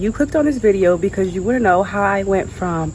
you clicked on this video because you want to know how I went from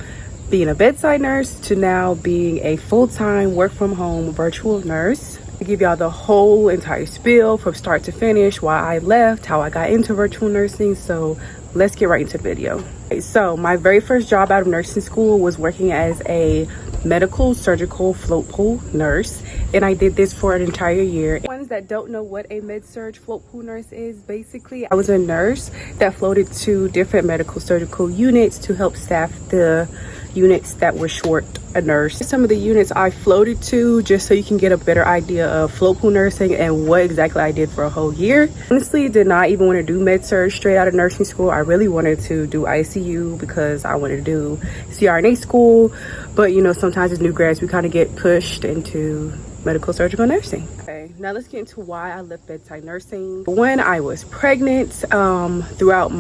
being a bedside nurse to now being a full-time work from home virtual nurse. I give y'all the whole entire spiel from start to finish, why I left, how I got into virtual nursing. So let's get right into the video. So my very first job out of nursing school was working as a medical surgical float pool nurse, and I did this for an entire year. Ones that don't know what a med-surg float pool nurse is, basically I was a nurse that floated to different medical surgical units to help staff the units that were short a nurse. Some of the units I floated to, just so you can get a better idea of float pool nursing and what exactly I did for a whole year. Honestly, did not even want to do med-surg straight out of nursing school. I really wanted to do ICU because I wanted to do CRNA school, but you know, sometimes as new grads we kind of get pushed into medical surgical nursing. Okay, now let's get into why I left bedside nursing. When I was pregnant, throughout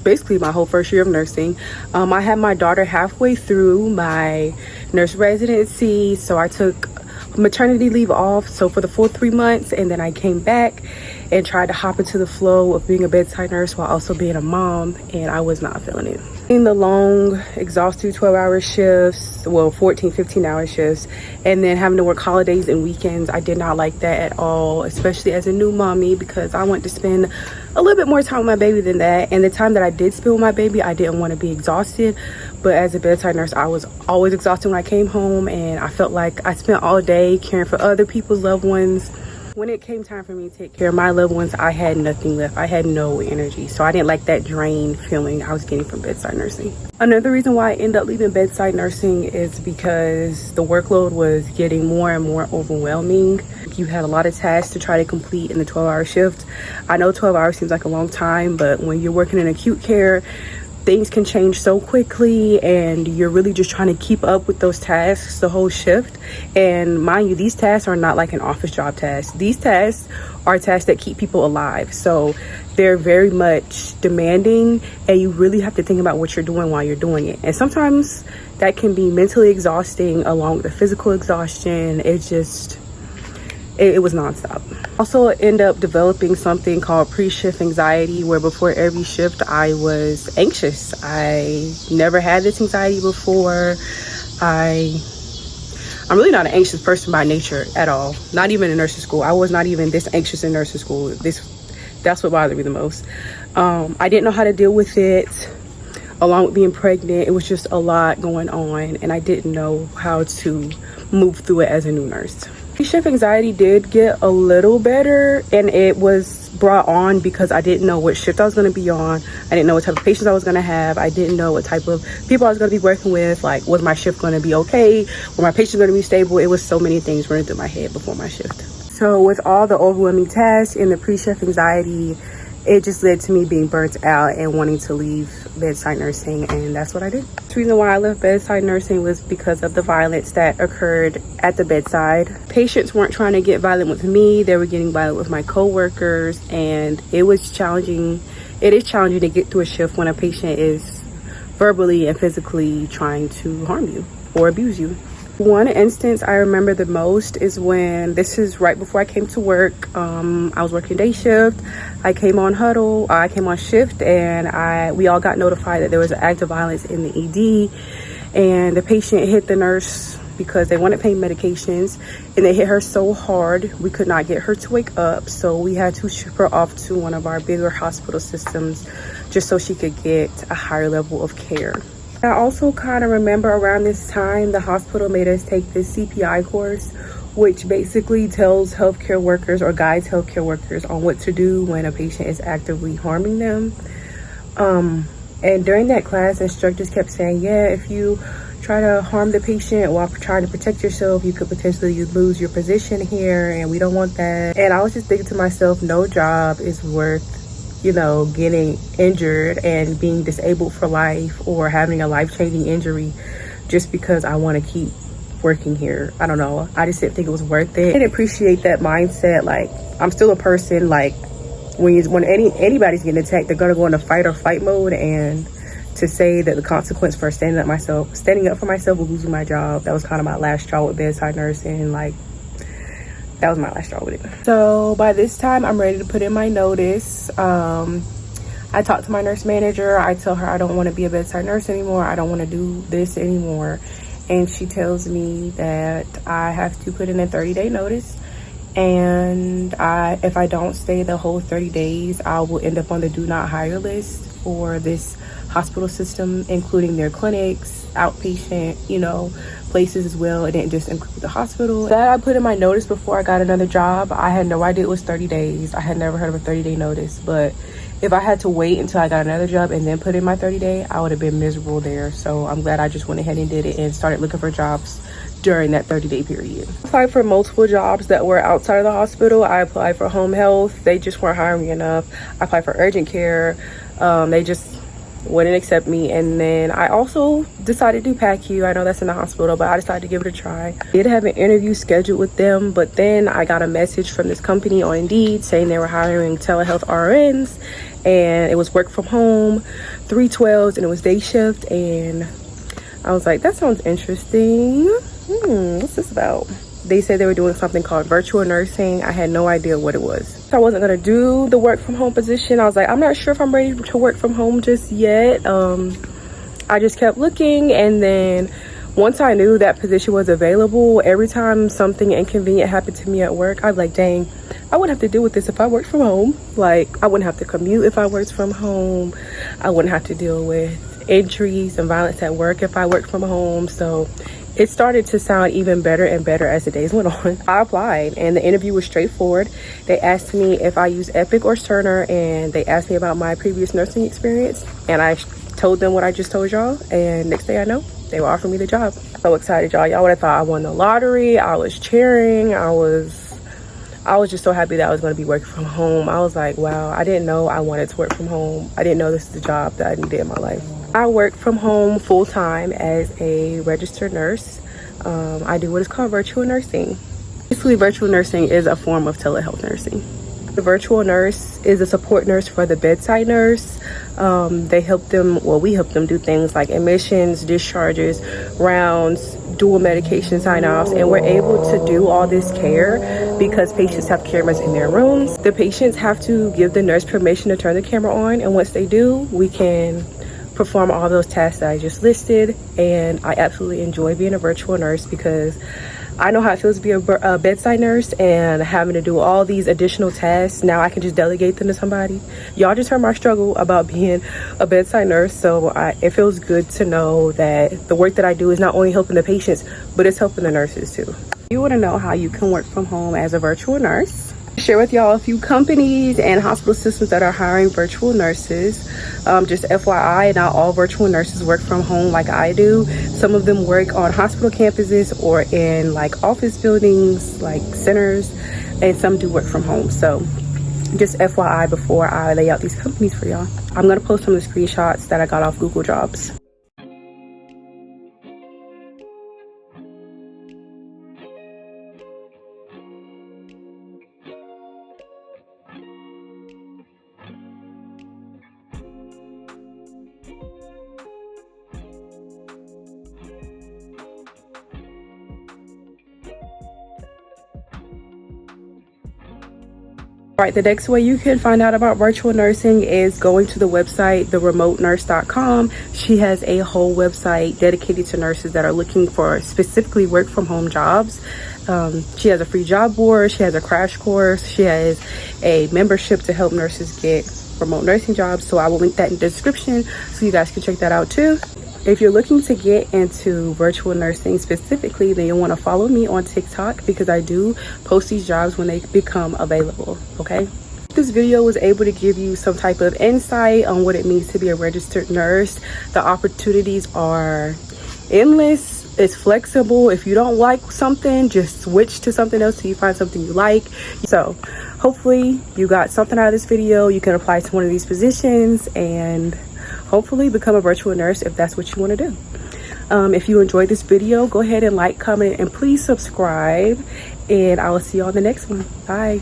basically my whole first year of nursing, I had my daughter halfway through my nurse residency, so I took maternity leave off, so for the full 3 months, and then I came back and tried to hop into the flow of being a bedside nurse while also being a mom, and I was not feeling it. In the long, exhaustive 12-hour shifts, well, 15-hour shifts, and then having to work holidays and weekends, I did not like that at all, especially as a new mommy, because I want to spend a little bit more time with my baby than that. And the time that I did spend with my baby, I didn't want to be exhausted, but as a bedside nurse, I was always exhausted when I came home, and I felt like I spent all day caring for other people's loved ones. When it came time for me to take care of my loved ones, I had nothing left. I had no energy. So I didn't like that drained feeling I was getting from bedside nursing. Another reason why I ended up leaving bedside nursing is because the workload was getting more and more overwhelming. You had a lot of tasks to try to complete in the 12-hour shift. I know 12 hours seems like a long time, but when you're working in acute care, things can change so quickly, and you're really just trying to keep up with those tasks the whole shift. And mind you, these tasks are not like an office job task. These tasks are tasks that keep people alive, so they're very much demanding, and you really have to think about what you're doing while you're doing it. And sometimes that can be mentally exhausting along with the physical exhaustion. It was nonstop. Also end up developing something called pre-shift anxiety, where before every shift I was anxious. I never had this anxiety before. I'm really not an anxious person by nature at all. Not even in nursing school. I was not even this anxious in nursing school. That's what bothered me the most. I didn't know how to deal with it. Along with being pregnant, it was just a lot going on, and I didn't know how to move through it as a new nurse. Shift anxiety did get a little better, and it was brought on because I didn't know what shift I was going to be on. I didn't know what type of patients I was going to have. I didn't know what type of people I was going to be working with. Like, was my shift going to be okay? Were my patients going to be stable? It was so many things running through my head before my shift. So with all the overwhelming tasks and the pre-shift anxiety, it just led to me being burnt out and wanting to leave bedside nursing, and that's what I did. The reason why I left bedside nursing was because of the violence that occurred at the bedside. Patients weren't trying to get violent with me, they were getting violent with my co-workers, and it was challenging. It is challenging to get through a shift when a patient is verbally and physically trying to harm you or abuse you. One instance I remember the most is when, this is right before I came to work. I was working day shift. I came on shift, and we all got notified that there was an act of violence in the ED, and the patient hit the nurse because they wanted pain medications, and they hit her so hard we could not get her to wake up, so we had to ship her off to one of our bigger hospital systems just so she could get a higher level of care. I also kind of remember around this time, the hospital made us take this CPI course, which basically tells healthcare workers or guides healthcare workers on what to do when a patient is actively harming them. And during that class, instructors kept saying, yeah, if you try to harm the patient while trying to protect yourself, you could potentially lose your position here, and we don't want that. And I was just thinking to myself, no job is worth, you know, getting injured and being disabled for life or having a life-changing injury just because I want to keep working here. I don't know. I just didn't think it was worth it. I didn't appreciate that mindset. Like, I'm still a person. Like, when anybody's getting attacked, they're gonna go into fight or flight mode, and to say that the consequence for standing up for myself was losing my job, that was kind of my last straw with bedside nursing. Like, that was my last straw with it. So by this time, I'm ready to put in my notice. I talked to my nurse manager. I tell her I don't want to be a bedside nurse anymore. I don't want to do this anymore. And she tells me that I have to put in a 30-day notice. And if I don't stay the whole 30 days, I will end up on the do not hire list for this hospital system, including their clinics, outpatient, places as well. It didn't just include the hospital. That I put in my notice before I got another job. I had no idea it was 30 days. I had never heard of a 30-day notice, but if I had to wait until I got another job and then put in my 30-day, I would have been miserable there. So I'm glad I just went ahead and did it and started looking for jobs during that 30-day period. I applied for multiple jobs that were outside of the hospital. I applied for home health. They just weren't hiring me enough. I applied for urgent care. They just wouldn't accept me. And then I also decided to do PACU. I know that's in the hospital, but I decided to give it a try. I did have an interview scheduled with them, but then I got a message from this company on Indeed saying they were hiring telehealth RNs, and it was work from home, 312s, and it was day shift. And I was like, that sounds interesting. What's this about? They said they were doing something called virtual nursing. I had no idea what it was. I wasn't gonna do the work from home position. I was like, I'm not sure if I'm ready to work from home just yet. I just kept looking, and then once I knew that position was available, every time something inconvenient happened to me at work, I was like, dang, I wouldn't have to deal with this if I worked from home. Like, I wouldn't have to commute if I worked from home. I wouldn't have to deal with injuries and violence at work if I worked from home. So it started to sound even better and better as the days went on. I applied, and the interview was straightforward. They asked me if I use Epic or Cerner, and they asked me about my previous nursing experience, and I told them what I just told y'all, and next thing I know, they were offering me the job. So excited, y'all. Y'all would have thought I won the lottery. I was cheering. I was just so happy that I was going to be working from home. I was like, wow, I didn't know I wanted to work from home. I didn't know this is the job that I needed in my life. I work from home full-time as a registered nurse. I do what is called virtual nursing. Basically, virtual nursing is a form of telehealth nursing. The virtual nurse is a support nurse for the bedside nurse. We help them do things like admissions, discharges, rounds, dual medication sign-offs, and we're able to do all this care because patients have cameras in their rooms. The patients have to give the nurse permission to turn the camera on, and once they do, we can perform all those tasks that I just listed. And I absolutely enjoy being a virtual nurse because I know how it feels to be a bedside nurse and having to do all these additional tasks. Now I can just delegate them to somebody. Y'all just heard my struggle about being a bedside nurse, so it feels good to know that the work that I do is not only helping the patients, but it's helping the nurses too. You want to know how you can work from home as a virtual nurse? Share with y'all a few companies and hospital systems that are hiring virtual nurses. Just FYI, not all virtual nurses work from home like I do. Some of them work on hospital campuses or in like office buildings, like centers, and some do work from home. So just FYI before I lay out these companies for y'all. I'm gonna post some of the screenshots that I got off Google Jobs. All right, the next way you can find out about virtual nursing is going to the website, remotern.com. She has a whole website dedicated to nurses that are looking for specifically work from home jobs. She has a free job board. She has a crash course. She has a membership to help nurses get remote nursing jobs. So I will link that in the description so you guys can check that out too. If you're looking to get into virtual nursing specifically, then you'll want to follow me on TikTok because I do post these jobs when they become available, okay? This video was able to give you some type of insight on what it means to be a registered nurse. The opportunities are endless. It's flexible. If you don't like something, just switch to something else till you find something you like. So hopefully you got something out of this video. You can apply to one of these positions and hopefully become a virtual nurse if that's what you want to do. If you enjoyed this video, go ahead and like, comment, and please subscribe. And I will see you on the next one. Bye.